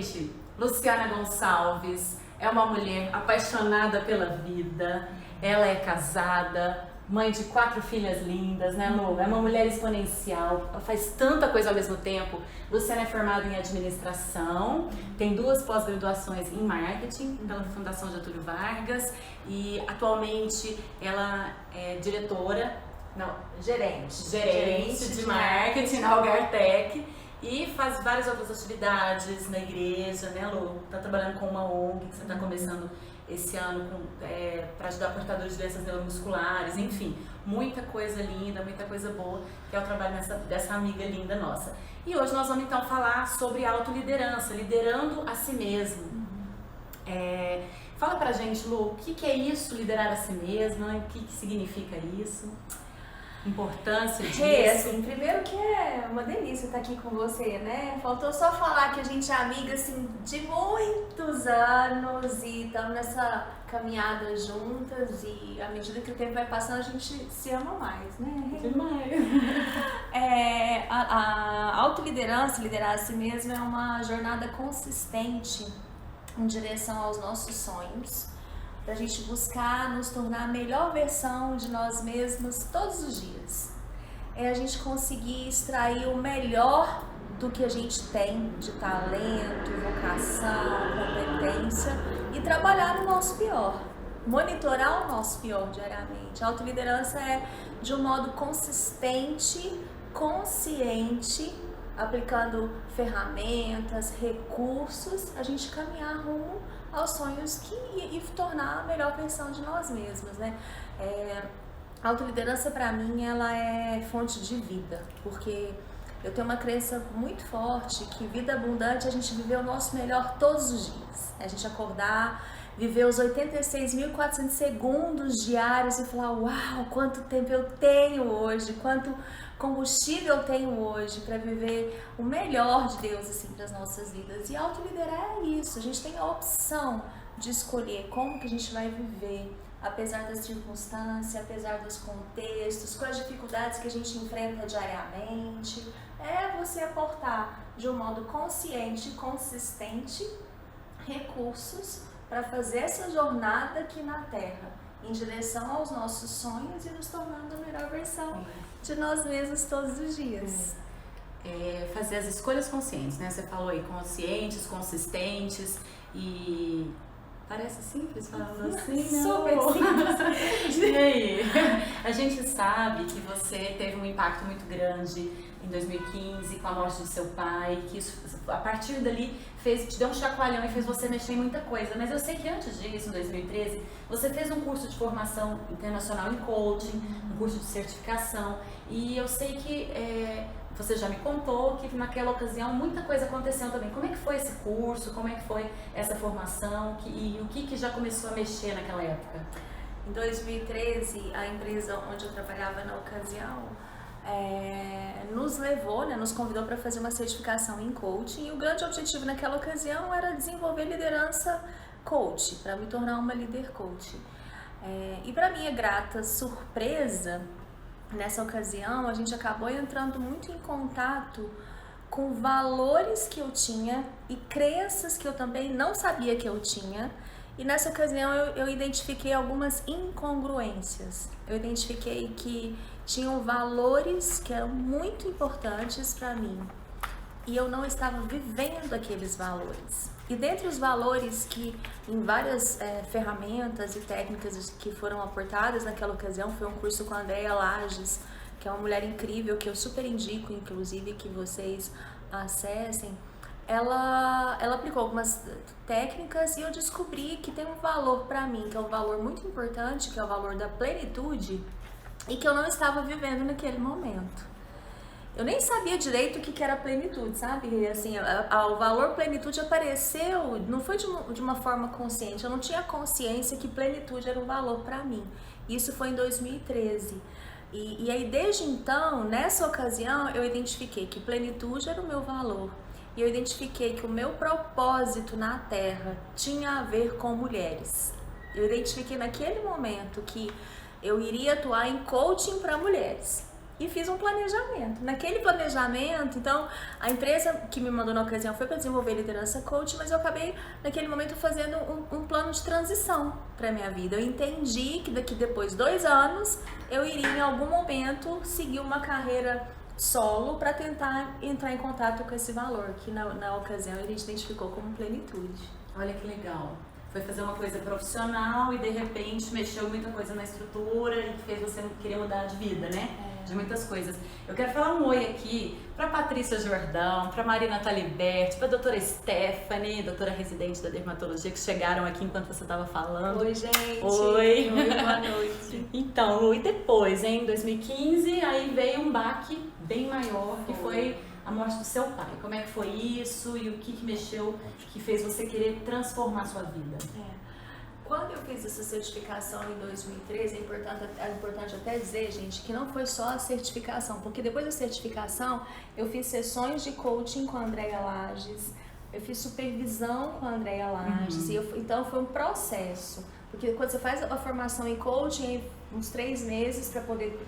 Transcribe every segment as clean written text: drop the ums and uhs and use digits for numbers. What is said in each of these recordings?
Gente, Luciana Gonçalves é uma mulher apaixonada pela vida, ela é casada, mãe de 4 filhas lindas, né, Lu? É uma mulher exponencial, ela faz tanta coisa ao mesmo tempo. Luciana é formada em administração, tem 2 pós-graduações em marketing pela Fundação Getúlio Vargas e atualmente ela é gerente de marketing na Algartec e faz várias outras atividades na igreja, né, Lu? Tá trabalhando com uma ONG que você está começando esse ano para ajudar portadores de doenças neuromusculares, enfim, muita coisa linda, muita coisa boa, que é o trabalho dessa amiga linda nossa. E hoje nós vamos então falar sobre autoliderança, liderando a si mesmo. Fala pra gente, Lu, o que é isso, liderar a si mesma, o que significa isso? Importância disso? Assim, primeiro que é uma delícia estar aqui com você, né? Faltou só falar que a gente é amiga, assim, de muitos anos e estamos nessa caminhada juntas e à medida que o tempo vai passando a gente se ama mais, né? Demais! A autoliderança, liderar a si mesma é uma jornada consistente em direção aos nossos sonhos, para a gente buscar nos tornar a melhor versão de nós mesmos todos os dias. É a gente conseguir extrair o melhor do que a gente tem de talento, vocação, competência e trabalhar no nosso pior, monitorar o nosso pior diariamente. A autoliderança é de um modo consistente, consciente, aplicando ferramentas, recursos, a gente caminhar rumo aos sonhos e tornar a melhor versão de nós mesmos, né? A autoliderança para mim ela é fonte de vida, porque eu tenho uma crença muito forte que vida abundante é a gente viver o nosso melhor todos os dias, a gente acordar, viver os 86.400 segundos diários e falar, uau, quanto tempo eu tenho hoje, quanto combustível eu tenho hoje para viver o melhor de Deus assim para as nossas vidas. E autoliderar é isso, a gente tem a opção de escolher como que a gente vai viver, apesar das circunstâncias, apesar dos contextos, com as dificuldades que a gente enfrenta diariamente. É você aportar de um modo consciente e consistente recursos para fazer essa jornada aqui na Terra, em direção aos nossos sonhos e nos tornando a melhor versão de nós mesmos todos os dias. Fazer as escolhas conscientes, né? Você falou aí, conscientes, consistentes e... Parece simples falando assim, né? Super simples. E aí? A gente sabe que você teve um impacto muito grande em 2015 com a morte do seu pai, que isso, a partir dali te deu um chacoalhão e fez você mexer em muita coisa. Mas eu sei que antes disso, em 2013, você fez um curso de formação internacional em coaching, um curso de certificação, e eu sei que você já me contou que naquela ocasião muita coisa aconteceu também. Como é que foi esse curso? Como é que foi essa formação? E o que já começou a mexer naquela época? Em 2013, a empresa onde eu trabalhava na ocasião nos levou, né, nos convidou para fazer uma certificação em coaching. E o grande objetivo naquela ocasião era desenvolver liderança coach, para me tornar uma líder coach. E para minha grata surpresa, nessa ocasião, a gente acabou entrando muito em contato com valores que eu tinha e crenças que eu também não sabia que eu tinha. E nessa ocasião eu identifiquei algumas incongruências. Eu identifiquei que tinham valores que eram muito importantes para mim e eu não estava vivendo aqueles valores. E dentre os valores que em várias ferramentas e técnicas que foram aportadas naquela ocasião, foi um curso com a Andréa Lages, que é uma mulher incrível, que eu super indico, inclusive, que vocês acessem. Ela aplicou algumas técnicas e eu descobri que tem um valor para mim, que é um valor muito importante, que é o valor da plenitude, e que eu não estava vivendo naquele momento. Eu nem sabia direito o que era plenitude, sabe? Assim, o valor plenitude apareceu, não foi de uma forma consciente, eu não tinha consciência que plenitude era um valor para mim. Isso foi em 2013. E aí, desde então, nessa ocasião, eu identifiquei que plenitude era o meu valor. E eu identifiquei que o meu propósito na Terra tinha a ver com mulheres. Eu identifiquei naquele momento que eu iria atuar em coaching para mulheres. e fiz um planejamento. Naquele planejamento, então, a empresa que me mandou na ocasião foi para desenvolver liderança coach, mas eu acabei, naquele momento, fazendo um plano de transição para minha vida. Eu entendi que depois de 2 anos, eu iria, em algum momento, seguir uma carreira solo para tentar entrar em contato com esse valor, que na ocasião a gente identificou como plenitude. Olha que legal. Foi fazer uma coisa profissional e de repente mexeu muita coisa na estrutura e que fez você querer mudar de vida, né? De muitas coisas. Eu quero falar um oi aqui para Patrícia Jordão, para Marina Taliberti, para a doutora Stephanie, doutora residente da dermatologia, que chegaram aqui enquanto você estava falando. Oi, gente. Oi. Boa noite. Então, Lu, e depois, em 2015, aí veio um baque bem maior, que foi a morte do seu pai. Como é que foi isso e o que mexeu, que fez você querer transformar a sua vida? Quando eu fiz essa certificação em 2013, é importante até dizer, gente, que não foi só a certificação, porque depois da certificação eu fiz sessões de coaching com a Andréia Lages, eu fiz supervisão com a Andréia Lages, então foi um processo, porque quando você faz a formação em coaching, uns 3 meses para poder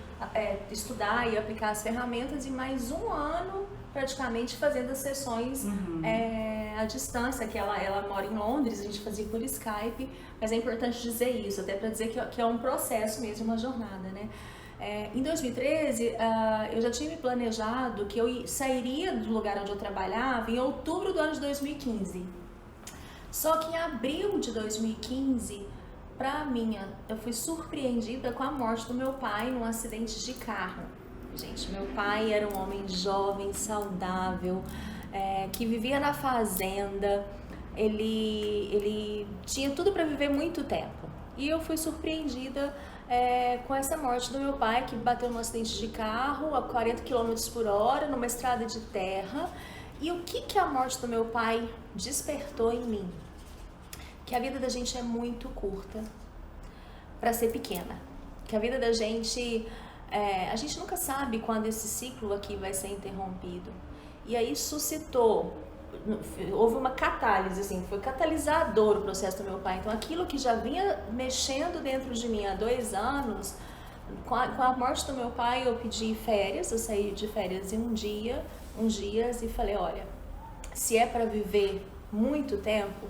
estudar e aplicar as ferramentas e mais 1 ano praticamente fazendo as sessões à distância, que ela mora em Londres, a gente fazia por Skype, mas é importante dizer isso, até para dizer que é um processo mesmo, uma jornada, né? Em 2013, eu já tinha me planejado que eu sairia do lugar onde eu trabalhava em outubro do ano de 2015. Só que em abril de 2015, eu fui surpreendida com a morte do meu pai num acidente de carro. Gente, meu pai era um homem jovem, saudável, que vivia na fazenda, ele tinha tudo para viver muito tempo. E eu fui surpreendida com essa morte do meu pai, que bateu num acidente de carro a 40 km por hora, numa estrada de terra. E o que a morte do meu pai despertou em mim? Que a vida da gente é muito curta para ser pequena. Que a vida da gente... a gente nunca sabe quando esse ciclo aqui vai ser interrompido. E aí houve uma catálise, assim, foi catalisador o processo do meu pai. Então aquilo que já vinha mexendo dentro de mim há 2 anos, com a morte do meu pai eu pedi férias, eu saí de férias em uns dias e falei, olha, se é para viver muito tempo,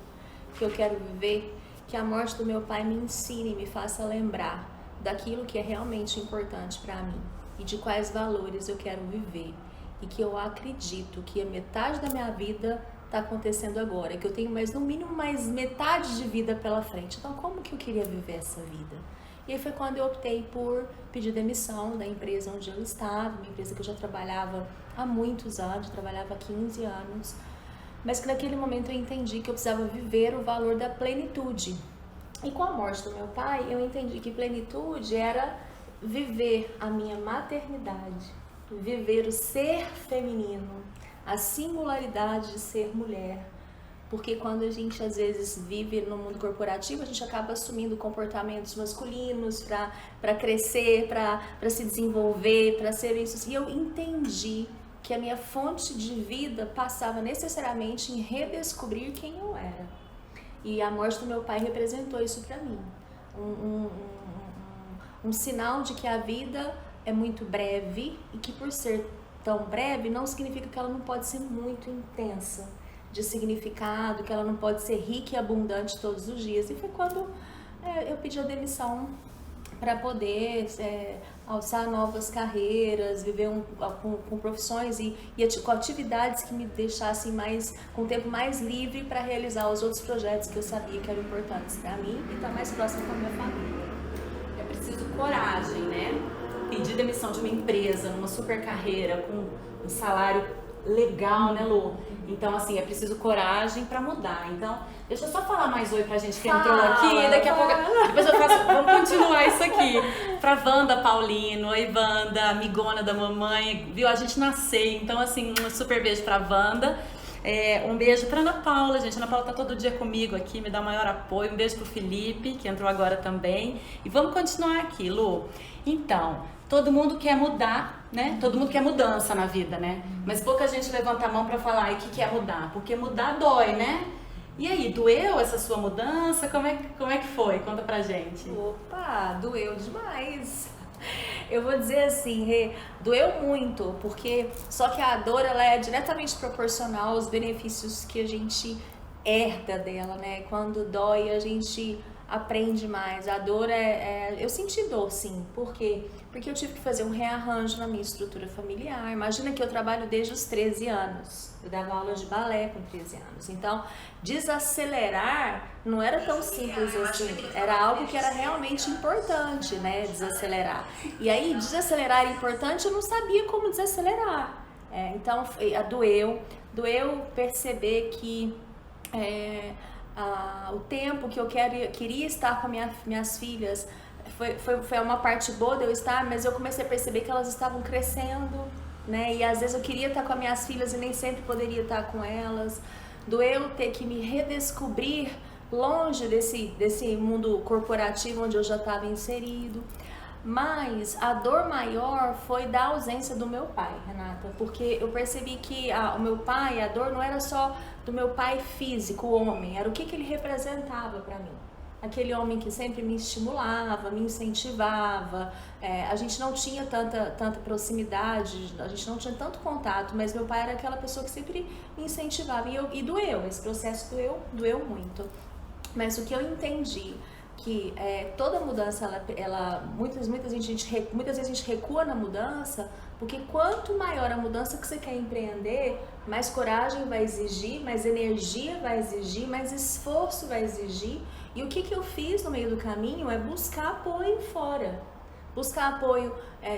que eu quero viver, que a morte do meu pai me ensine, me faça lembrar daquilo que é realmente importante para mim e de quais valores eu quero viver e que eu acredito que a metade da minha vida está acontecendo agora, que eu tenho no mínimo mais metade de vida pela frente. Então como que eu queria viver essa vida? E aí foi quando eu optei por pedir demissão da empresa onde eu estava, uma empresa que eu já trabalhava há muitos anos, trabalhava há 15 anos, mas que naquele momento eu entendi que eu precisava viver o valor da plenitude. E com a morte do meu pai, eu entendi que plenitude era viver a minha maternidade, viver o ser feminino, a singularidade de ser mulher. Porque quando a gente às vezes vive no mundo corporativo, a gente acaba assumindo comportamentos masculinos para crescer, para se desenvolver, para ser isso. E eu entendi que a minha fonte de vida passava necessariamente em redescobrir quem eu era. E a morte do meu pai representou isso para mim. Um sinal de que a vida é muito breve e que por ser tão breve não significa que ela não pode ser muito intensa de significado, que ela não pode ser rica e abundante todos os dias. E foi quando eu pedi a demissão para poder alçar novas carreiras, viver com profissões e com atividades que me deixassem com um tempo mais livre para realizar os outros projetos que eu sabia que eram importantes para mim e estar mais próximo com a minha família. É preciso coragem, né? Pedir demissão de uma empresa, numa super carreira, com um salário legal, né, Lu? Então, assim, é preciso coragem para mudar. Então, deixa eu só falar mais oi pra gente que entrou aqui. Daqui a pouco, depois eu faço, vamos continuar isso aqui. Pra Wanda Paulino, oi Wanda, amigona da mamãe, viu a gente nascer. Então, assim, um super beijo pra Wanda. Um beijo pra Ana Paula, gente. Ana Paula tá todo dia comigo aqui, me dá o maior apoio. Um beijo pro Felipe, que entrou agora também. E vamos continuar aqui, Lu. Então, todo mundo quer mudar, né? Todo mundo quer mudança na vida, né? Mas pouca gente levanta a mão pra falar, e o que é mudar? Porque mudar dói, né? E aí, doeu essa sua mudança? Como é que foi? Conta pra gente. Opa, doeu demais. Eu vou dizer assim, Rê, doeu muito, porque só que a dor ela é diretamente proporcional aos benefícios que a gente herda dela, né? Quando dói, a gente aprende mais. A dor eu senti dor, sim. Por quê? Porque eu tive que fazer um rearranjo na minha estrutura familiar. Imagina que eu trabalho desde os 13 anos. Eu dava aula de balé com 13 anos. Então, desacelerar não era tão simples assim. Era algo que era realmente importante, né? Desacelerar. E aí, desacelerar era importante, eu não sabia como desacelerar. Então, doeu perceber que o tempo que eu queria estar com minhas filhas foi uma parte boa de eu estar, mas eu comecei a perceber que elas estavam crescendo, né? E às vezes eu queria estar com as minhas filhas e nem sempre poderia estar com elas. Doeu ter que me redescobrir longe desse mundo corporativo onde eu já estava inserido. Mas a dor maior foi da ausência do meu pai, Renata, porque eu percebi que o meu pai, a dor não era só do meu pai físico, o homem, era o que ele representava para mim. Aquele homem que sempre me estimulava, me incentivava, a gente não tinha tanta proximidade, a gente não tinha tanto contato, mas meu pai era aquela pessoa que sempre me incentivava e doeu, esse processo doeu muito. Mas o que eu entendi que toda mudança, muitas vezes a gente recua na mudança, porque quanto maior a mudança que você quer empreender, mais coragem vai exigir, mais energia vai exigir, mais esforço vai exigir. E o que eu fiz no meio do caminho é buscar apoio fora. Buscar apoio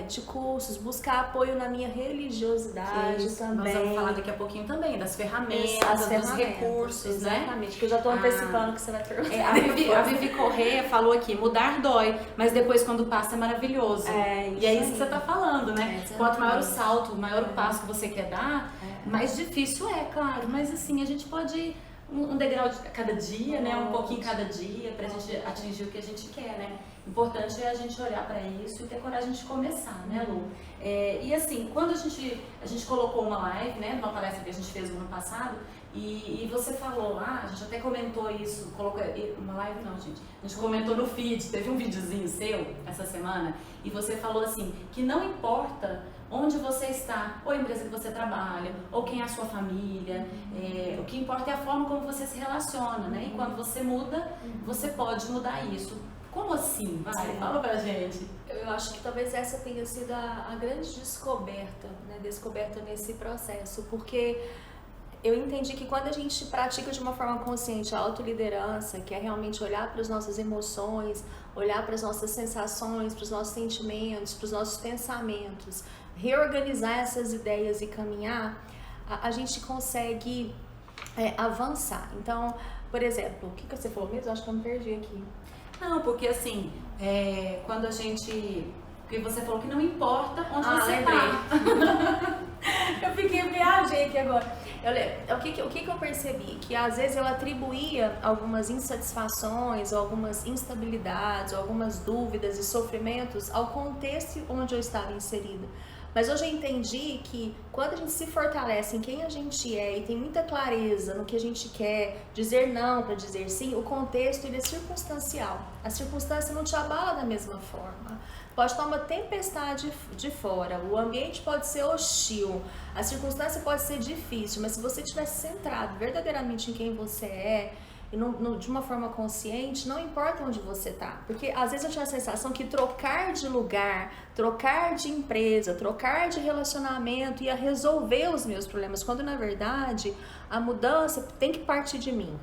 de cursos, buscar apoio na minha religiosidade também. Nós vamos falar daqui a pouquinho também das ferramentas, dos recursos, exatamente, que eu já estou antecipando que você vai perguntar. A Vivi Corrêa falou aqui, mudar dói, mas depois quando passa é maravilhoso. E é isso que você está falando, né? Quanto maior o salto, maior o passo que você quer dar, mais difícil claro. Mas assim, a gente pode ir um degrau de cada dia, né? Um pouquinho cada dia, pra gente atingir o que a gente quer, né? Importante é a gente olhar para isso e ter coragem de começar, né, Lu? E assim, quando a gente colocou uma live, né, numa palestra que a gente fez no ano passado, e você falou, a gente até comentou isso, colocou uma live não, gente, a gente comentou no feed, teve um videozinho seu essa semana, e você falou assim, que não importa onde você está, ou a empresa que você trabalha, ou quem é a sua família, o que importa é a forma como você se relaciona, né? E quando você muda, você pode mudar isso. Como assim? Fala pra gente. Eu acho que talvez essa tenha sido a grande descoberta, né? Descoberta nesse processo, porque eu entendi que quando a gente pratica de uma forma consciente a autoliderança, que é realmente olhar para as nossas emoções, olhar para as nossas sensações, para os nossos sentimentos, para os nossos pensamentos, reorganizar essas ideias e caminhar, a gente consegue avançar. Então, por exemplo, o que você falou mesmo? Acho que eu me perdi aqui. Não, porque assim, quando a gente... Porque você falou que não importa onde você está. Eu viajei aqui agora. O que eu percebi? Que às vezes eu atribuía algumas insatisfações, algumas instabilidades, algumas dúvidas e sofrimentos ao contexto onde eu estava inserida. Mas hoje eu entendi que quando a gente se fortalece em quem a gente é e tem muita clareza no que a gente quer, dizer não para dizer sim, o contexto ele é circunstancial. A circunstância não te abala da mesma forma. Pode estar uma tempestade de fora, o ambiente pode ser hostil, a circunstância pode ser difícil, mas se você estiver centrado verdadeiramente em quem você é, e de uma forma consciente, não importa onde você está. Porque às vezes eu tinha a sensação que trocar de lugar, trocar de empresa, trocar de relacionamento ia resolver os meus problemas, quando na verdade a mudança tem que partir de mim.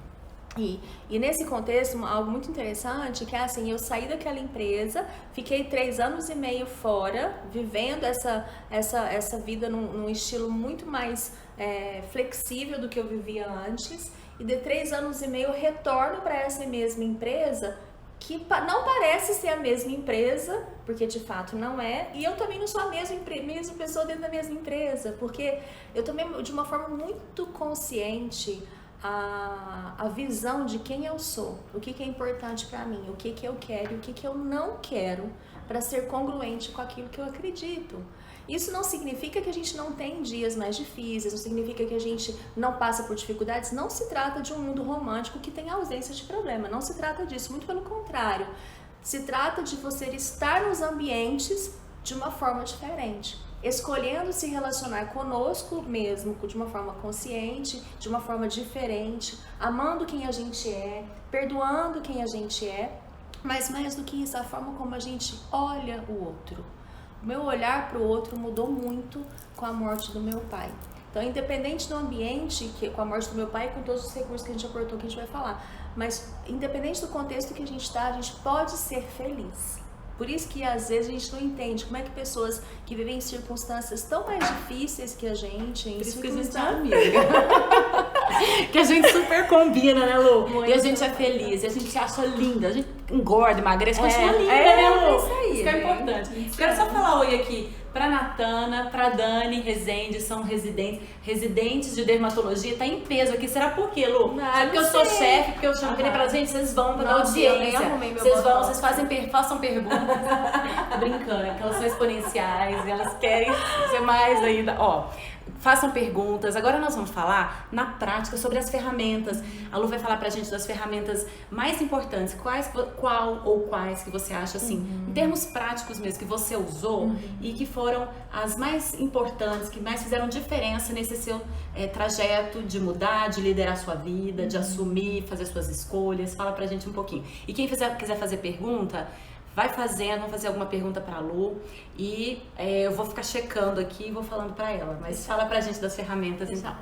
E nesse contexto, algo muito interessante, que é assim, eu saí daquela empresa, fiquei 3 anos e meio fora, vivendo essa vida num estilo muito mais flexível do que eu vivia antes, e de 3 anos e meio eu retorno para essa mesma empresa, que não parece ser a mesma empresa, porque de fato não é, e eu também não sou a mesma pessoa dentro da mesma empresa, porque eu também, de uma forma muito consciente, a visão de quem eu sou, o que é importante para mim, o que eu quero e o que eu não quero, para ser congruente com aquilo que eu acredito. Isso não significa que a gente não tem dias mais difíceis, não significa que a gente não passa por dificuldades, não se trata de um mundo romântico que tem ausência de problema, não se trata disso, muito pelo contrário. Se trata de você estar nos ambientes de uma forma diferente, escolhendo se relacionar conosco mesmo de uma forma consciente, de uma forma diferente, amando quem a gente é, perdoando quem a gente é, mas mais do que isso, a forma como a gente olha o outro. O meu olhar para o outro mudou muito com a morte do meu pai. Então, independente do ambiente, com a morte do meu pai, com todos os recursos que a gente aportou, que a gente vai falar, mas independente do contexto que a gente está, a gente pode ser feliz. Por isso que às vezes a gente não entende como é que pessoas que vivem em circunstâncias tão mais difíceis que a gente, por isso que a gente é amiga. Que a gente super combina, né, Lu? Muito. E a gente é feliz, e a gente se acha linda, a gente engorda, emagrece, continua linda, né, Lu? Isso aí. Isso que é importante. Quero só falar oi aqui pra Natana, pra Dani Rezende, são residentes de dermatologia, tá em peso aqui. Será por quê, Lu? É porque eu sou chefe, porque eu chamo aquele pra gente, vocês vão pra dar audiência. Vocês vão, vocês façam perguntas. Tô brincando, porque elas são exponenciais e elas querem ser mais ainda. Ó, façam perguntas. Agora nós vamos falar na prática sobre as ferramentas. A Lu vai falar pra gente das ferramentas mais importantes. Quais que você acha, assim, em termos práticos mesmo, que você usou e que foram as mais importantes, que mais fizeram diferença nesse seu trajeto de mudar, de liderar sua vida, de assumir, fazer suas escolhas. Fala pra gente um pouquinho. E quem quiser fazer pergunta, vai fazendo, vou fazer alguma pergunta pra Lu e eu vou ficar checando aqui e vou falando pra ela. Mas fala pra gente das ferramentas, então.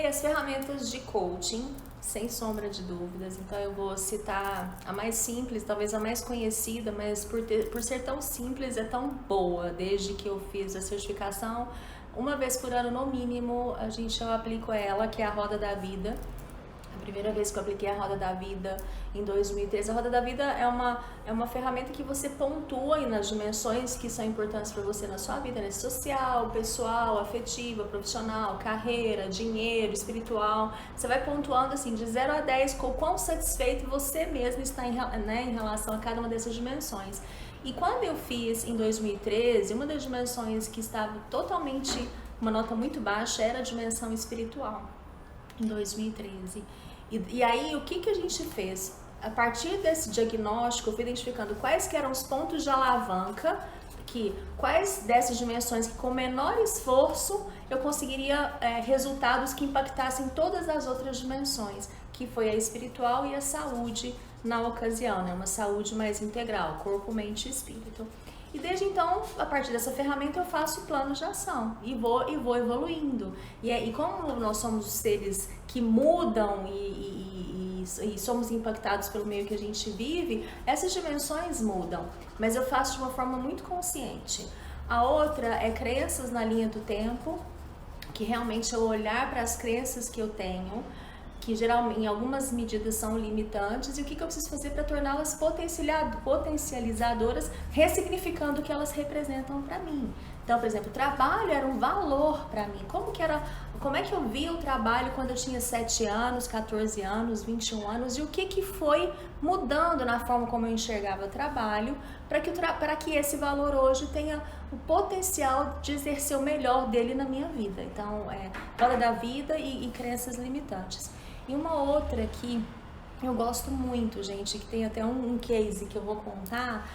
As ferramentas de coaching, sem sombra de dúvidas. Então eu vou citar a mais simples, talvez a mais conhecida, mas por ser tão simples, é tão boa. Desde que eu fiz a certificação, uma vez por ano no mínimo, eu aplico ela, que é a Roda da Vida. A primeira vez que eu apliquei a Roda da Vida em 2013, a Roda da Vida é uma ferramenta que você pontua aí nas dimensões que são importantes para você na sua vida, né? Social, pessoal, afetiva, profissional, carreira, dinheiro, espiritual. Você vai pontuando assim de 0 a 10 com o quão satisfeito você mesmo está em relação a cada uma dessas dimensões. E quando eu fiz em 2013, uma das dimensões que estava totalmente, uma nota muito baixa, era a dimensão espiritual, em 2013. E aí, o que a gente fez? A partir desse diagnóstico, eu fui identificando quais que eram os pontos de alavanca, quais dessas dimensões que com menor esforço eu conseguiria resultados que impactassem todas as outras dimensões, que foi a espiritual e a saúde na ocasião, né? Uma saúde mais integral, corpo, mente e espírito. E desde então, a partir dessa ferramenta, eu faço planos de ação e vou evoluindo. E como nós somos seres que mudam e somos impactados pelo meio que a gente vive, essas dimensões mudam, mas eu faço de uma forma muito consciente. A outra é crenças na linha do tempo, que realmente é olhar para as crenças que eu tenho, que geralmente em algumas medidas são limitantes, e o que eu preciso fazer para torná-las potencializadoras, ressignificando o que elas representam para mim. Então, por exemplo, o trabalho era um valor para mim. Como é que eu via o trabalho quando eu tinha 7 anos, 14 anos, 21 anos, e o que foi mudando na forma como eu enxergava o trabalho, para que esse valor hoje tenha o potencial de exercer o melhor dele na minha vida. Então, Roda da Vida e crenças limitantes. E uma outra que eu gosto muito, gente, que tem até um case que eu vou contar,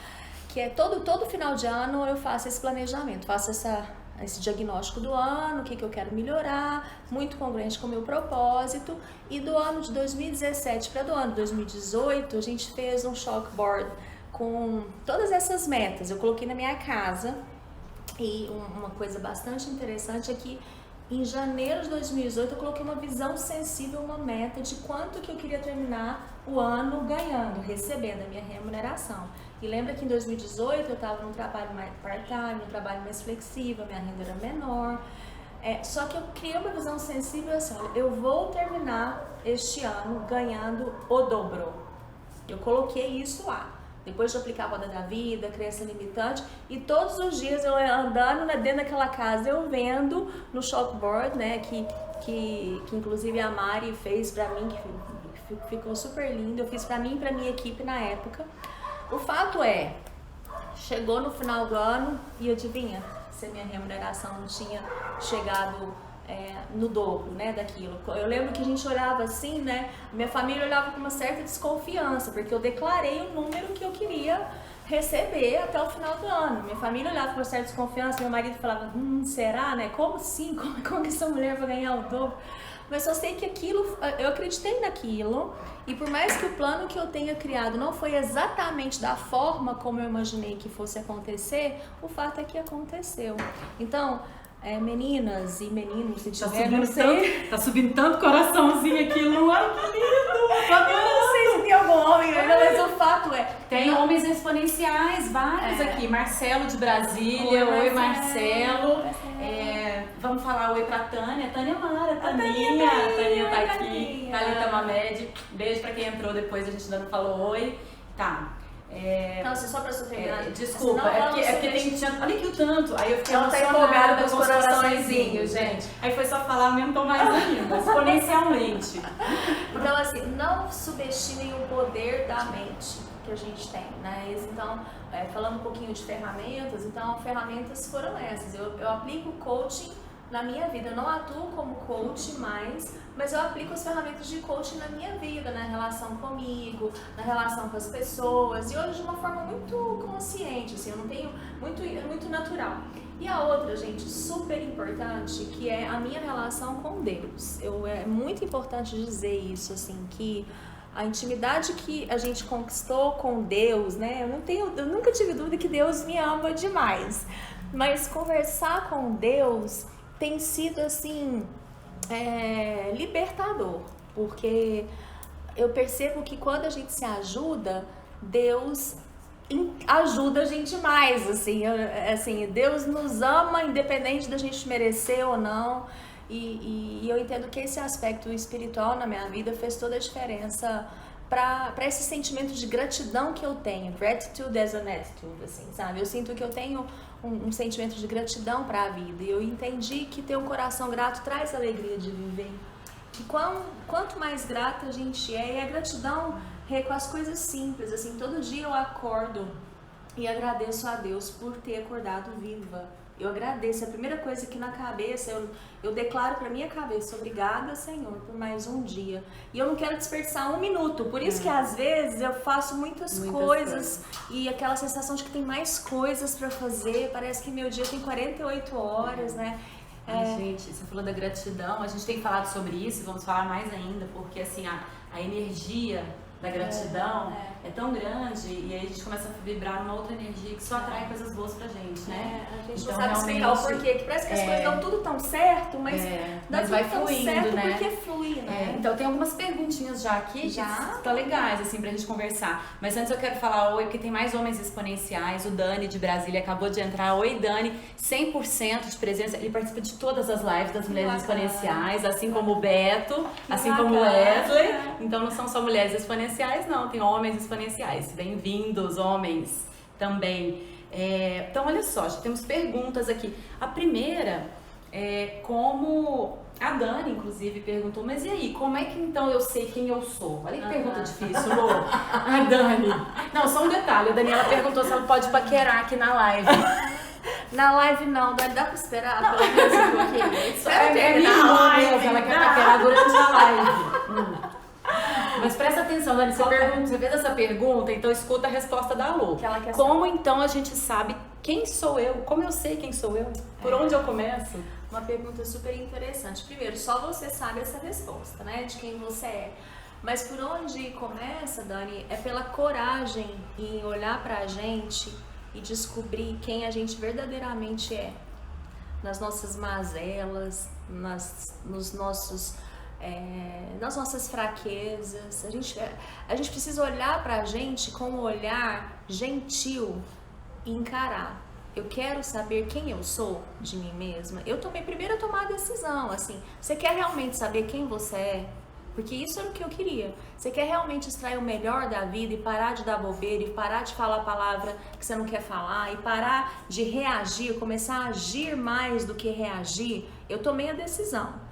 que é todo final de ano eu faço esse planejamento, faço esse diagnóstico do ano, o que eu quero melhorar, muito congruente com o meu propósito. E do ano de 2017 para do ano de 2018, a gente fez um chalkboard com todas essas metas. Eu coloquei na minha casa, e uma coisa bastante interessante é que em janeiro de 2018 eu coloquei uma visão sensível, uma meta de quanto que eu queria terminar o ano ganhando, recebendo a minha remuneração. E lembra que em 2018 eu estava num trabalho mais part-time, num trabalho mais flexível, minha renda era menor. Só que eu criei uma visão sensível assim, olha, eu vou terminar este ano ganhando o dobro. Eu coloquei isso lá. Depois de aplicar a Roda da Vida, crença limitante, e todos os dias eu andando dentro daquela casa, eu vendo no chalkboard, né, que inclusive a Mari fez pra mim, que ficou super lindo, eu fiz pra mim e pra minha equipe na época. O fato chegou no final do ano e adivinha, se a minha remuneração não tinha chegado no dobro, né, daquilo. Eu lembro que a gente olhava assim, né, minha família olhava com uma certa desconfiança, porque eu declarei o número que eu queria receber até o final do ano. Minha família olhava com uma certa desconfiança, meu marido falava, será, né, como assim, como que essa mulher vai ganhar o dobro? Mas só sei que aquilo, eu acreditei naquilo, e por mais que o plano que eu tenha criado não foi exatamente da forma como eu imaginei que fosse acontecer, o fato é que aconteceu. Então, meninas e meninos, se tiver, não sei... Tá subindo tanto coraçãozinho aqui, Lu, ai que lindo! Eu não sei se tem algum homem ainda, mas o fato é... Tem homens exponenciais, vários aqui. Marcelo de Brasília, oi Marcelo. Vamos falar oi pra Tânia. Tânia Mara, Taninha. A Taninha tá aqui. Thalita Mamed. Beijo pra quem entrou depois, a gente ainda não falou oi. Tá. Não, assim, só pra você terminar. Desculpa, é porque tem tanto. Olha aqui o tanto. Aí eu fiquei ela tá empolgada com os coraçõezinhos, gente. Aí foi só falar, aumentou mais ainda, exponencialmente. Então, assim, não subestimem o poder da mente que a gente tem, né? Então, falando um pouquinho de ferramentas, então, ferramentas foram essas. Eu aplico coaching na minha vida. Eu não atuo como coach mais, mas eu aplico as ferramentas de coaching na minha vida, na relação comigo, na relação com as pessoas, e hoje de uma forma muito consciente, assim, eu não tenho muito natural. E a outra, gente, super importante, que é a minha relação com Deus. É muito importante dizer isso, assim, que a intimidade que a gente conquistou com Deus, né? Eu nunca tive dúvida que Deus me ama demais, mas conversar com Deus tem sido, assim, libertador, porque eu percebo que quando a gente se ajuda, Deus ajuda a gente mais, assim, Deus nos ama independente da gente merecer ou não, e eu entendo que esse aspecto espiritual na minha vida fez toda a diferença para esse sentimento de gratidão que eu tenho. Gratitude as an attitude, assim, sabe? Eu sinto que eu tenho um sentimento de gratidão para a vida, e eu entendi que ter um coração grato traz alegria de viver. E quanto mais grata a gente e a gratidão com as coisas simples, assim, todo dia eu acordo e agradeço a Deus por ter acordado viva. Eu agradeço, a primeira coisa que na cabeça, eu declaro pra minha cabeça, obrigada, Senhor, por mais um dia. E eu não quero desperdiçar um minuto, por isso que às vezes eu faço muitas coisas e aquela sensação de que tem mais coisas pra fazer, parece que meu dia tem 48 horas, né? Gente, você falou da gratidão, a gente tem falado sobre isso, vamos falar mais ainda, porque assim, a energia da gratidão é tão grande, e aí a gente começa a vibrar numa outra energia que só atrai coisas boas pra gente, né? A gente não sabe explicar o porquê, que parece que as coisas dão tudo tão certo, mas vai fluindo, certo, né? Porque flui, né? Então tem algumas perguntinhas já aqui que estão legais, assim, pra gente conversar. Mas antes eu quero falar oi, porque tem mais homens exponenciais. O Dani de Brasília acabou de entrar. Oi, Dani, 100% de presença. Ele participa de todas as lives das mulheres exponenciais, assim como o Beto, assim como o Wesley. Então não são só mulheres exponenciais, não, tem homens exponenciais. Bem-vindos, homens, também. Então, olha só, já temos perguntas aqui. A primeira é como a Dani, inclusive, perguntou, mas e aí, como é que então eu sei quem eu sou? Olha que pergunta difícil, Lô. A Dani. Não, só um detalhe, a Daniela perguntou se ela pode paquerar aqui na live. Na live não, dá pra esperar pelo menos um pouquinho. Espera terminar a live, ela quer paquerar durante a live. Mas presta atenção, Dani, você fez essa pergunta, então escuta a resposta da Lu. Como então a gente sabe quem sou eu? Como eu sei quem sou eu? Por onde eu começo? Uma pergunta super interessante. Primeiro, só você sabe essa resposta, né? De quem você é. Mas por onde começa, Dani, é pela coragem em olhar pra gente e descobrir quem a gente verdadeiramente é. Nas nossas mazelas, nos nossos... nas nossas fraquezas, a gente precisa olhar pra gente com um olhar gentil e encarar. Eu quero saber quem eu sou de mim mesma. Eu tomei primeiro a tomar a decisão, assim, você quer realmente saber quem você é? Porque isso era o que eu queria. Você quer realmente extrair o melhor da vida e parar de dar bobeira e parar de falar a palavra que você não quer falar e parar de reagir, começar a agir mais do que reagir? Eu tomei a decisão.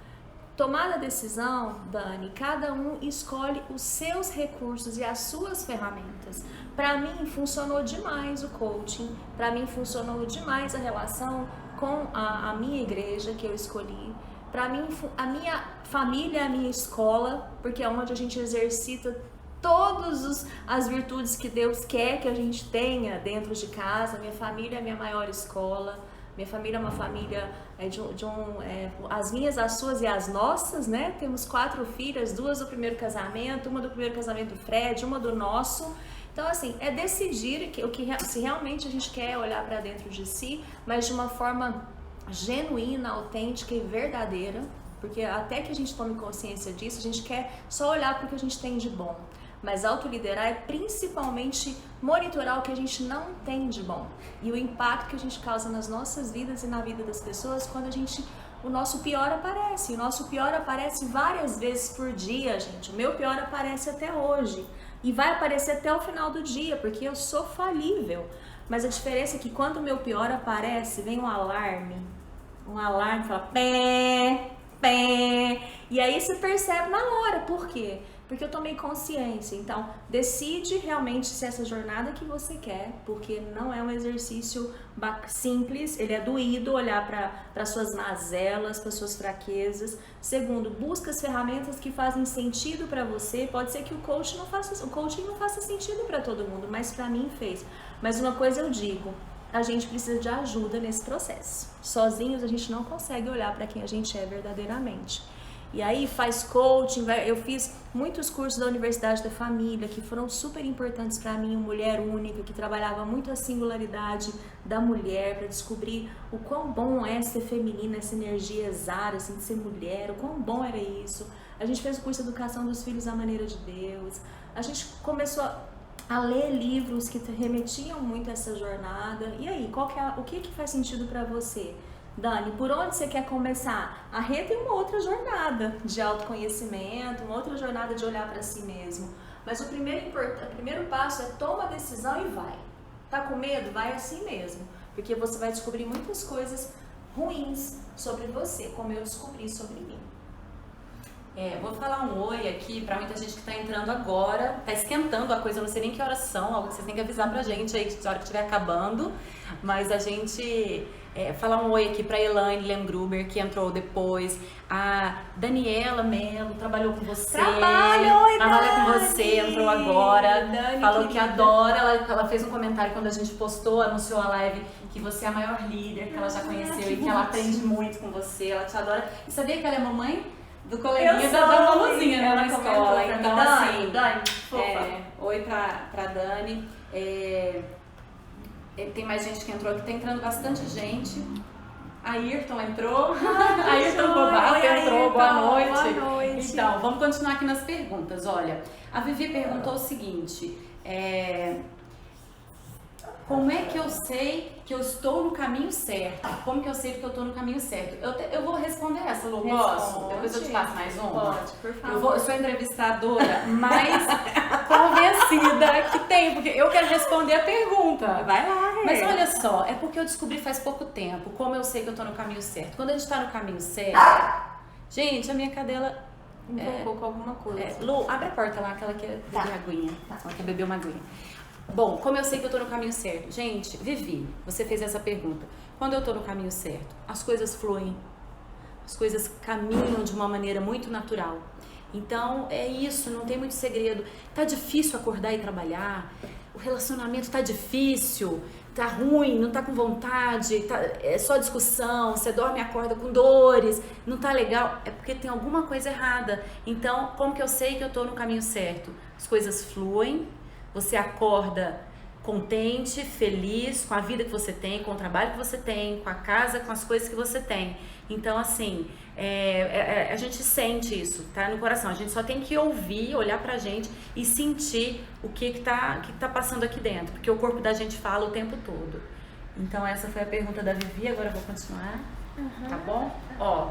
Tomada a decisão, Dani, cada um escolhe os seus recursos e as suas ferramentas. Para mim, funcionou demais o coaching, para mim funcionou demais a relação com a minha igreja que eu escolhi. Para mim, a minha família é a minha escola, porque é onde a gente exercita todas as virtudes que Deus quer que a gente tenha dentro de casa. Minha família é a minha maior escola. Minha família é uma família as minhas, as suas e as nossas, né? Temos 4 filhas, 2 do primeiro casamento, uma do primeiro casamento do Fred, uma do nosso. Então, assim, é decidir se realmente a gente quer olhar para dentro de si, mas de uma forma genuína, autêntica e verdadeira, porque até que a gente tome consciência disso, a gente quer só olhar para o que a gente tem de bom. Mas autoliderar é principalmente monitorar o que a gente não tem de bom e o impacto que a gente causa nas nossas vidas e na vida das pessoas quando o nosso pior aparece. O nosso pior aparece várias vezes por dia, gente. O meu pior aparece até hoje e vai aparecer até o final do dia, porque eu sou falível. Mas a diferença é que quando o meu pior aparece, vem um alarme fala pé, pé, e aí você percebe na hora. Por quê? Porque eu tomei consciência. Então, decide realmente se essa jornada que você quer, porque não é um exercício simples, ele é doído olhar para suas mazelas, para suas fraquezas. Segundo, busca as ferramentas que fazem sentido para você. Pode ser que o coaching não faça sentido para todo mundo, mas para mim fez. Mas uma coisa eu digo, a gente precisa de ajuda nesse processo. Sozinhos a gente não consegue olhar para quem a gente é verdadeiramente. E aí faz coaching, eu fiz muitos cursos da Universidade da Família que foram super importantes para mim, mulher única, que trabalhava muito a singularidade da mulher para descobrir o quão bom é ser feminina, essa energia exata, assim, de ser mulher, o quão bom era isso. A gente fez o curso de Educação dos Filhos à Maneira de Deus, a gente começou a ler livros que remetiam muito a essa jornada. E aí, o que faz sentido para você? Dani, por onde você quer começar? A Rê tem uma outra jornada de autoconhecimento, uma outra jornada de olhar para si mesmo. Mas o primeiro passo é toma a decisão e vai. Tá com medo? Vai assim mesmo. Porque você vai descobrir muitas coisas ruins sobre você, como eu descobri sobre mim. Vou falar um oi aqui pra muita gente que tá entrando agora, tá esquentando a coisa, eu não sei nem que horas são, algo que vocês têm que avisar pra gente aí, na hora que estiver acabando, mas a gente... falar um oi aqui pra Elaine Lemgruber, que entrou depois, a Daniela Mello, trabalhou com você, trabalha com você, entrou agora, Dani, falou que adora, ela fez um comentário quando a gente postou, anunciou a live, que você é a maior líder que ela já conheceu e que ela aprende muito com você, ela te adora. E sabia que ela é mamãe do coleguinha da Maluzinha, né, na escola? Então, assim, Dani, oi pra Dani. Tem mais gente que entrou aqui, tá entrando bastante gente. A Ayrton entrou. A Ayrton Bobato entrou, boa noite. Boa noite. Então, vamos continuar aqui nas perguntas. Olha, a Vivi perguntou o seguinte: como é que eu sei que eu estou no caminho certo? Como que eu sei que eu estou no caminho certo? Eu vou responder essa, Lu, posso? Depois eu te passo mais uma? Pode, por favor. Eu sou a entrevistadora mais convencida que tem, porque eu quero responder a pergunta. Vai lá, Mas olha só, é porque eu descobri faz pouco tempo como eu sei que eu estou no caminho certo. Quando a gente está no caminho certo... Gente, a minha cadela... Invocou com alguma coisa. Lu, abre a porta lá, que ela quer beber aguinha. Ela quer beber uma aguinha. Bom, como eu sei que eu tô no caminho certo? Gente, Vivi, você fez essa pergunta. Quando eu tô no caminho certo, as coisas fluem, as coisas caminham de uma maneira muito natural. Então, é isso, não tem muito segredo. Tá difícil acordar e trabalhar, o relacionamento tá difícil, tá ruim, não tá com vontade, é só discussão, você dorme e acorda com dores, não tá legal, é porque tem alguma coisa errada. Então, como que eu sei que eu tô no caminho certo? As coisas fluem, você acorda contente, feliz com a vida que você tem, com o trabalho que você tem, com a casa, com as coisas que você tem. Então, assim, a gente sente isso, tá no coração. A gente só tem que ouvir, olhar pra gente e sentir o que tá passando aqui dentro, porque o corpo da gente fala o tempo todo. Então, essa foi a pergunta da Vivi, agora eu vou continuar, tá bom? Ó,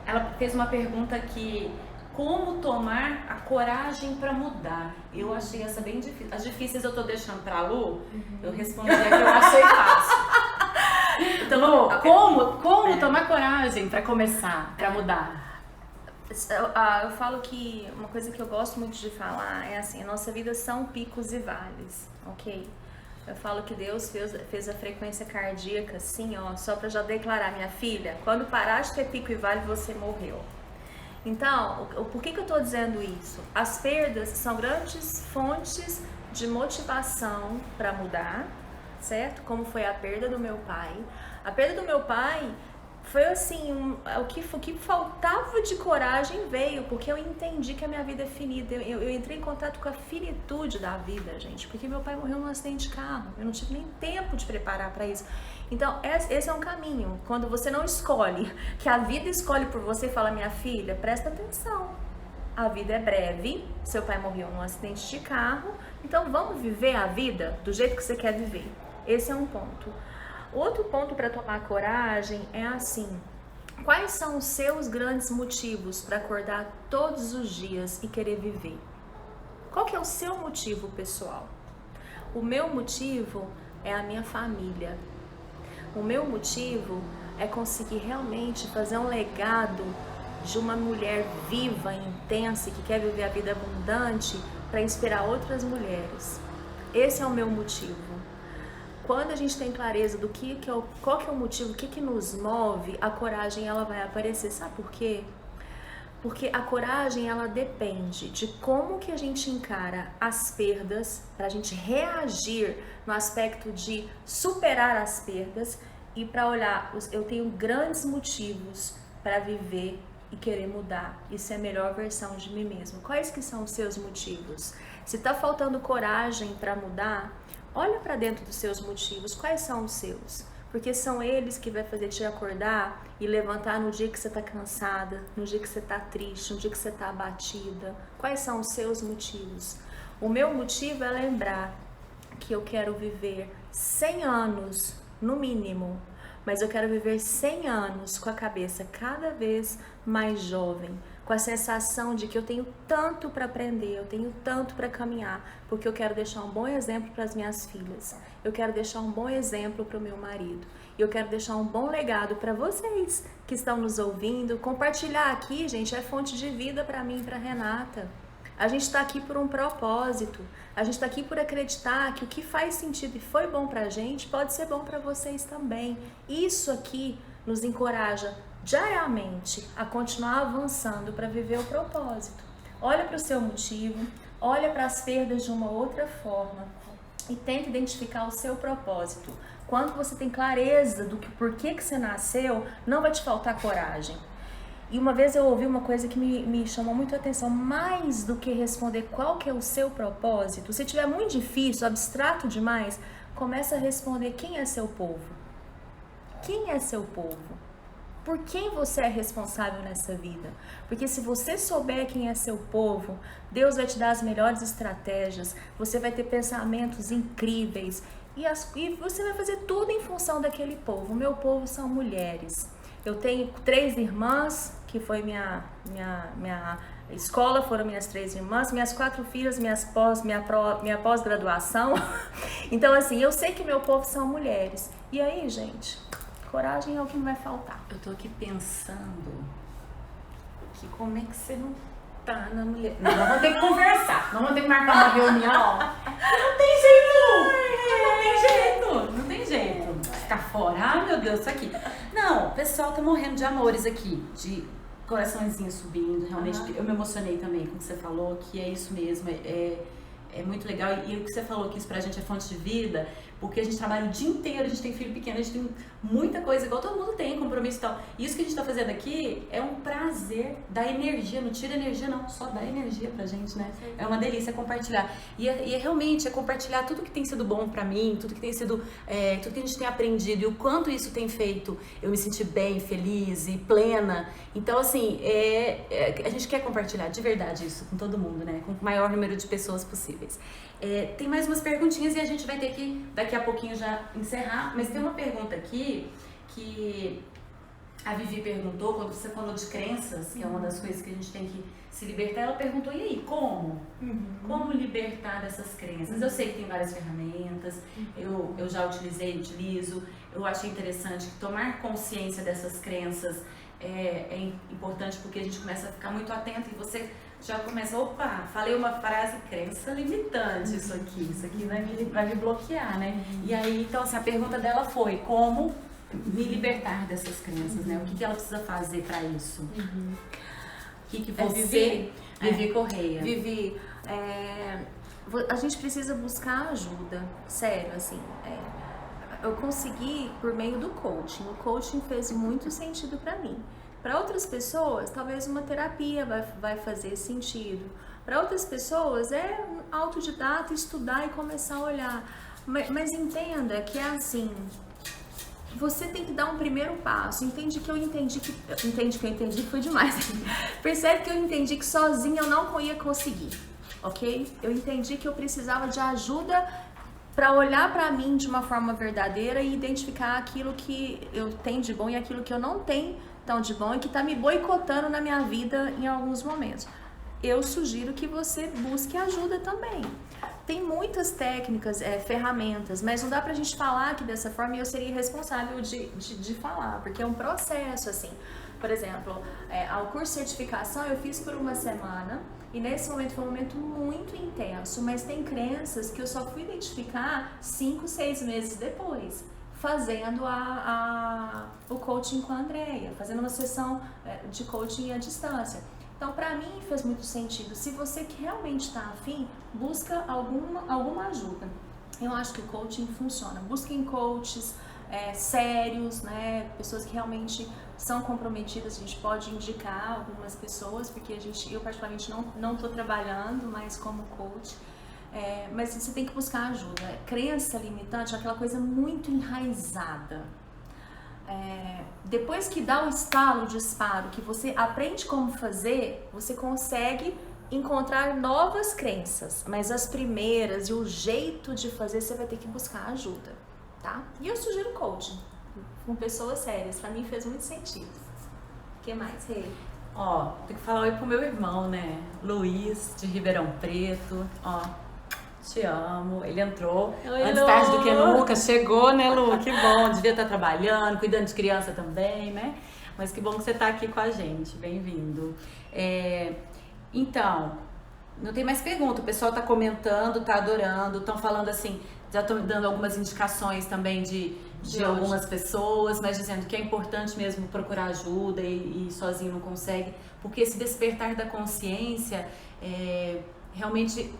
ela fez uma pergunta aqui. Como tomar a coragem para mudar? Eu achei essa bem difícil. As difíceis eu tô deixando pra Lu. Eu respondi a que eu achei fácil. Então, Lu, como tomar coragem para começar, para mudar? Eu falo que uma coisa que eu gosto muito de falar é assim, a nossa vida são picos e vales, ok? Eu falo que Deus fez a frequência cardíaca assim, ó, só para já declarar, minha filha, quando parar de ter pico e vale, você morreu. Então, por que eu estou dizendo isso? As perdas são grandes fontes de motivação para mudar, certo? Como foi a perda do meu pai. A perda do meu pai foi assim, o que faltava de coragem veio, porque eu entendi que a minha vida é finita. Eu entrei em contato com a finitude da vida, gente, porque meu pai morreu num acidente de carro. Eu não tive nem tempo de preparar para isso. Então, esse é um caminho. Quando você não escolhe, que a vida escolhe por você e fala, minha filha, presta atenção. A vida é breve, seu pai morreu num acidente de carro, então vamos viver a vida do jeito que você quer viver. Esse é um ponto. Outro ponto para tomar coragem é assim, quais são os seus grandes motivos para acordar todos os dias e querer viver? Qual que é o seu motivo pessoal? O meu motivo é a minha família. O meu motivo é conseguir realmente fazer um legado de uma mulher viva, intensa, que quer viver a vida abundante para inspirar outras mulheres. Esse é o meu motivo. Quando a gente tem clareza do qual que é o motivo, o que nos move, a coragem ela vai aparecer. Sabe por quê? Porque a coragem ela depende de como que a gente encara as perdas, para a gente reagir no aspecto de superar as perdas e para olhar, eu tenho grandes motivos para viver e querer mudar. Isso é a melhor versão de mim mesmo. Quais que são os seus motivos? Se está faltando coragem para mudar, olha para dentro dos seus motivos, quais são os seus? Porque são eles que vai fazer te acordar e levantar no dia que você está cansada, no dia que você está triste, no dia que você está abatida. Quais são os seus motivos? O meu motivo é lembrar que eu quero viver 100 anos, no mínimo, mas eu quero viver 100 anos com a cabeça cada vez mais jovem, com a sensação de que eu tenho tanto para aprender, eu tenho tanto para caminhar, porque eu quero deixar um bom exemplo para as minhas filhas, eu quero deixar um bom exemplo para o meu marido, e eu quero deixar um bom legado para vocês que estão nos ouvindo. Compartilhar aqui, gente, é fonte de vida para mim e para Renata. A gente está aqui por um propósito, a gente está aqui por acreditar que o que faz sentido e foi bom para a gente pode ser bom para vocês também. Isso aqui nos encoraja diariamente a continuar avançando para viver o propósito. Olha para o seu motivo, olha para as perdas de uma outra forma e tenta identificar o seu propósito. Quando você tem clareza do que por que você nasceu, não vai te faltar coragem. E uma vez eu ouvi uma coisa que me chamou muito a atenção, mais do que responder qual que é o seu propósito, se tiver muito difícil, abstrato demais, começa a responder quem é seu povo. Quem é seu povo? Por quem você é responsável nessa vida? Porque se você souber quem é seu povo, Deus vai te dar as melhores estratégias, você vai ter pensamentos incríveis e você vai fazer tudo em função daquele povo. O meu povo são mulheres. Eu tenho 3 irmãs, que foi minha escola, foram minhas 3 irmãs, minhas 4 filhas, minha pós-graduação. Então, assim, eu sei que meu povo são mulheres. E aí, gente, coragem é o que não vai faltar. Eu tô aqui pensando que como é que você não tá na mulher. Não, nós vamos ter que conversar, nós vamos ter que marcar uma reunião. Não tem jeito, não tem jeito. Ficar fora, ah meu Deus, isso aqui. Não, o pessoal tá morrendo de amores aqui, de coraçõezinho subindo, realmente. Eu me emocionei também com o que você falou, que é isso mesmo, é muito legal. E o que você falou que isso pra gente é fonte de vida, porque a gente trabalha o dia inteiro, a gente tem filho pequeno, a gente tem muita coisa, igual todo mundo tem, compromisso e tal. E isso que a gente tá fazendo aqui é um prazer, dá energia, não tira energia não, só dá energia pra gente, né? É uma delícia compartilhar. E realmente é compartilhar tudo que tem sido bom pra mim, tudo que tem sido, tudo que a gente tem aprendido e o quanto isso tem feito eu me sentir bem, feliz e plena. Então, assim, a gente quer compartilhar de verdade isso com todo mundo, né? Com o maior número de pessoas possíveis. Tem mais umas perguntinhas e a gente vai ter que daqui a pouquinho já encerrar, mas tem uma pergunta aqui que a Vivi perguntou quando você falou de crenças, que é uma das coisas que a gente tem que se libertar. Ela perguntou, e aí, como? Como libertar dessas crenças? Eu sei que tem várias ferramentas, eu já utilizo, eu achei interessante que tomar consciência dessas crenças é importante porque a gente começa a ficar muito atento e você já começa, opa, falei uma frase, crença limitante, isso aqui vai me bloquear, né? E aí, então, assim, a pergunta dela foi, como me libertar dessas crenças, né? O que ela precisa fazer para isso? O que você... Vivi Correia. Vivi, a gente precisa buscar ajuda, sério, assim, eu consegui por meio do coaching. O coaching fez muito sentido para mim. Para outras pessoas, talvez uma terapia vai fazer sentido. Para outras pessoas, é autodidata, estudar e começar a olhar. Mas entenda que é assim, você tem que dar um primeiro passo. Entende que eu entendi foi demais. Percebe que eu entendi que sozinha eu não ia conseguir, ok? Eu entendi que eu precisava de ajuda para olhar para mim de uma forma verdadeira e identificar aquilo que eu tenho de bom e aquilo que eu não tenho tão de bom e que está me boicotando na minha vida em alguns momentos. Eu sugiro que você busque ajuda também. Tem muitas técnicas, ferramentas, mas não dá pra gente falar aqui dessa forma e eu seria responsável de falar, porque é um processo, assim. Por exemplo, ao curso de certificação eu fiz por uma semana e nesse momento foi um momento muito intenso, mas tem crenças que eu só fui identificar 5, 6 meses depois, fazendo o coaching com a Andrea, fazendo uma sessão de coaching à distância. Então, para mim, fez muito sentido. Se você que realmente está afim, busca alguma ajuda. Eu acho que o coaching funciona. Busquem coaches sérios, né? Pessoas que realmente são comprometidas. A gente pode indicar algumas pessoas, porque eu particularmente não estou trabalhando mais como coach. Mas você tem que buscar ajuda. Crença limitante é aquela coisa muito enraizada. Depois que dá o estalo, o disparo, que você aprende como fazer, você consegue encontrar novas crenças, mas as primeiras e o jeito de fazer você vai ter que buscar ajuda, tá? E eu sugiro coaching com pessoas sérias, pra mim fez muito sentido. O que mais, Rei? Tem que falar oi pro meu irmão, né? Luiz, de Ribeirão Preto, te amo, ele entrou antes tarde do que nunca, chegou, né, Lu? Que bom, devia estar trabalhando, cuidando de criança também, né? Mas que bom que você está aqui com a gente, bem-vindo. Então, não tem mais pergunta, o pessoal está comentando, está adorando, estão falando assim, já estão dando algumas indicações também de algumas pessoas, mas dizendo que é importante mesmo procurar ajuda e sozinho não consegue, porque esse despertar da consciência, realmente...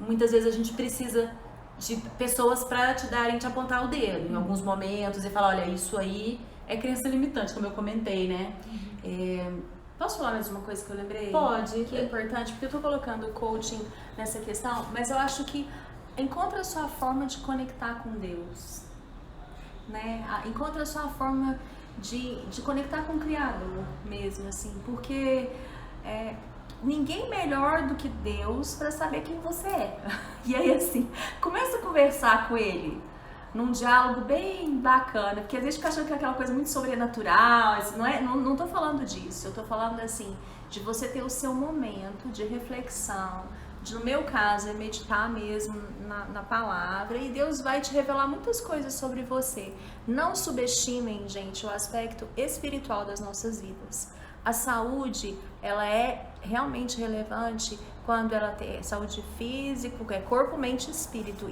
Muitas vezes a gente precisa de pessoas para te apontar o dedo em alguns momentos e falar, olha, isso aí é crença limitante, como eu comentei, né? Posso falar mais uma coisa que eu lembrei? Pode. Que é importante, porque eu tô colocando o coaching nessa questão, mas eu acho que encontra a sua forma de conectar com Deus, né? Encontra a sua forma de conectar com o Criador mesmo, assim, porque... ninguém melhor do que Deus para saber quem você é. E aí, assim, começa a conversar com Ele num diálogo bem bacana, porque às vezes fica achando que é aquela coisa muito sobrenatural, não tô falando disso, eu tô falando, assim, de você ter o seu momento de reflexão, no meu caso, é meditar mesmo na palavra, e Deus vai te revelar muitas coisas sobre você. Não subestimem, gente, o aspecto espiritual das nossas vidas. A saúde, ela é realmente relevante quando ela tem saúde física, corpo, mente e espírito.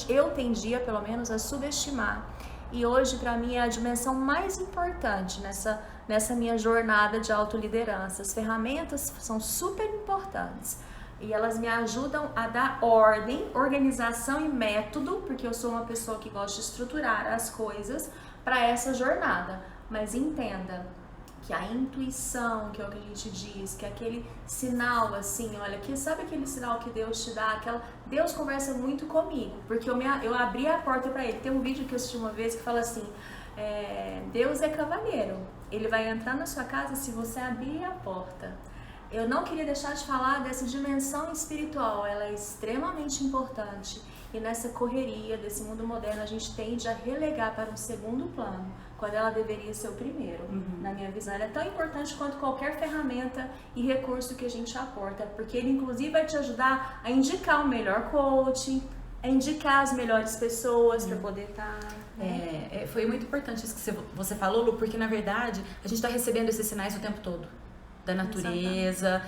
Eu tendia, pelo menos, a subestimar. E hoje, para mim, é a dimensão mais importante nessa minha jornada de autoliderança. As ferramentas são super importantes. E elas me ajudam a dar ordem, organização e método, porque eu sou uma pessoa que gosta de estruturar as coisas para essa jornada. Mas entenda que a intuição, que é o que a gente diz, que é aquele sinal assim, olha, sabe aquele sinal que Deus te dá? Deus conversa muito comigo, porque eu abri a porta para Ele. Tem um vídeo que eu assisti uma vez que fala assim, Deus é cavalheiro, Ele vai entrar na sua casa se você abrir a porta. Eu não queria deixar de falar dessa dimensão espiritual, ela é extremamente importante. E nessa correria desse mundo moderno, a gente tende a relegar para um segundo plano, quando ela deveria ser o primeiro. Na minha visão, ela é tão importante quanto qualquer ferramenta e recurso que a gente aporta, porque ele inclusive vai te ajudar a indicar o melhor coach, a indicar as melhores pessoas para poder estar... Né? Foi muito importante isso que você falou, Lu, porque na verdade a gente está recebendo esses sinais o tempo todo. da natureza,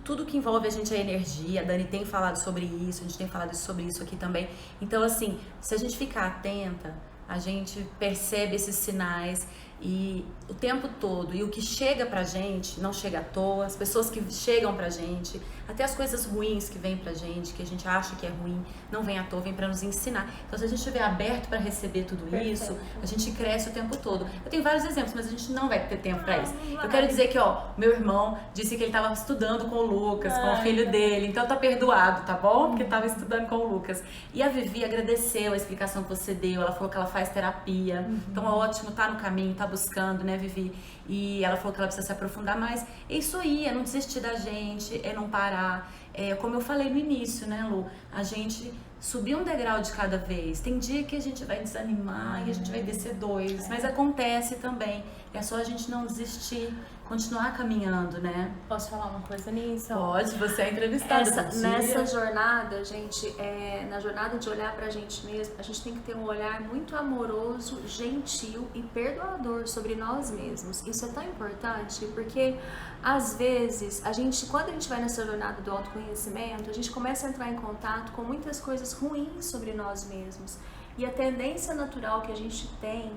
tudo que envolve a gente é energia. A Dani tem falado sobre isso, a gente tem falado sobre isso aqui também. Então, assim, se a gente ficar atenta, a gente percebe esses sinais e o tempo todo, e o que chega pra gente não chega à toa, as pessoas que chegam pra gente, até as coisas ruins que vêm pra gente, que a gente acha que é ruim, não vem à toa, vem pra nos ensinar. Então, se a gente estiver aberto pra receber tudo isso, a gente cresce o tempo todo. Eu tenho vários exemplos, mas a gente não vai ter tempo pra isso. Eu quero dizer que, meu irmão disse que ele tava estudando com o Lucas, com o filho dele, então tá perdoado, tá bom? Porque tava estudando com o Lucas. E a Vivi agradeceu a explicação que você deu, ela falou que ela faz terapia, então é ótimo, tá no caminho, tá buscando, né, Vivi? E ela falou que ela precisa se aprofundar mais. É isso aí, é não desistir da gente, é não parar. Como eu falei no início, né, Lu? A gente subir um degrau de cada vez. Tem dia que a gente vai desanimar e a gente vai descer 2, mas acontece também. É só a gente não desistir, continuar caminhando, né? Posso falar uma coisa nisso? Pode, você é entrevistada. Nessa jornada, gente, na jornada de olhar pra gente mesmo, a gente tem que ter um olhar muito amoroso, gentil e perdoador sobre nós mesmos. Isso é tão importante porque, às vezes, quando a gente vai nessa jornada do autoconhecimento, a gente começa a entrar em contato com muitas coisas ruins sobre nós mesmos. E a tendência natural que a gente tem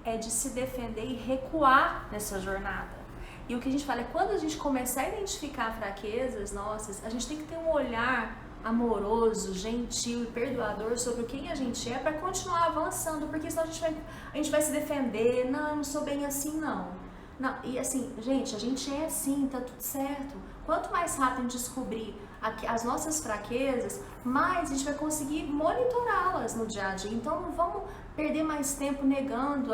é de se defender e recuar nessa jornada. E o que a gente fala é, quando a gente começar a identificar fraquezas nossas, a gente tem que ter um olhar amoroso, gentil e perdoador sobre quem a gente é para continuar avançando, porque senão a gente vai se defender, não, eu não sou bem assim, não. E assim, gente, a gente é assim, tá tudo certo. Quanto mais rápido a gente descobrir as nossas fraquezas, mais a gente vai conseguir monitorá-las no dia a dia. Então não vamos perder mais tempo negando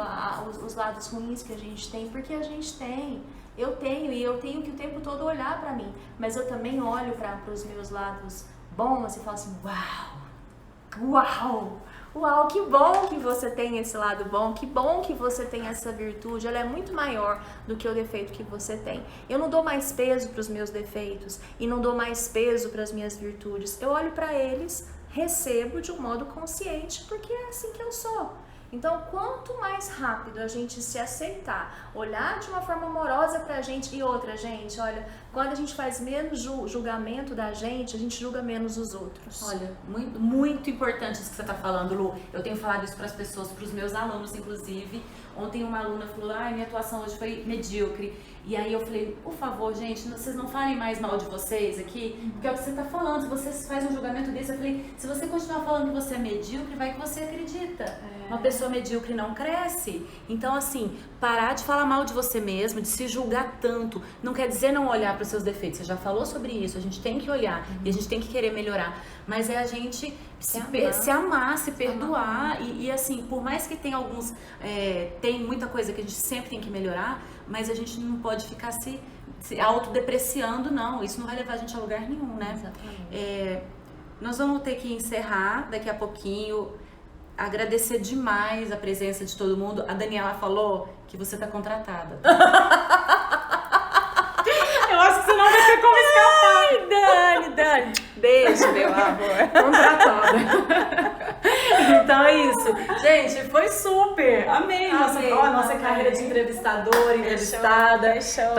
os lados ruins que a gente tem, porque a gente tem. Eu tenho que o tempo todo olhar pra mim, mas eu também olho para os meus lados bons e falo assim, uau, que bom que você tem esse lado bom, que bom que você tem essa virtude, ela é muito maior do que o defeito que você tem. Eu não dou mais peso para os meus defeitos e não dou mais peso para as minhas virtudes. Eu olho para eles, recebo de um modo consciente, porque é assim que eu sou. Então, quanto mais rápido a gente se aceitar, olhar de uma forma amorosa pra gente e outra, gente, olha, quando a gente faz menos julgamento da gente, a gente julga menos os outros. Olha, muito, muito importante isso que você tá falando, Lu. Eu tenho falado isso pras pessoas, pros meus alunos, inclusive. Ontem uma aluna falou, minha atuação hoje foi medíocre. E aí eu falei, por favor, gente, vocês não falem mais mal de vocês aqui, porque é o que você tá falando, se você faz um julgamento desse, eu falei, se você continuar falando que você é medíocre, vai que você acredita. Uma pessoa medíocre não cresce. Então, assim, parar de falar mal de você mesmo, de se julgar tanto, não quer dizer não olhar para os seus defeitos. Você já falou sobre isso, a gente tem que olhar e a gente tem que querer melhorar. Mas é a gente se amar, se perdoar. E assim, por mais que tenha tem muita coisa que a gente sempre tem que melhorar, mas a gente não pode ficar se autodepreciando, não. Isso não vai levar a gente a lugar nenhum, né? Exatamente. Nós vamos ter que encerrar daqui a pouquinho. Agradecer demais a presença de todo mundo. A Daniela falou que você tá contratada. Eu acho que você não vai ter como escapar. Dani, beijo, meu amor. Contratada. Então é isso. Gente, foi super. Amei nossa carreira de entrevistadora, entrevistada. Fechou.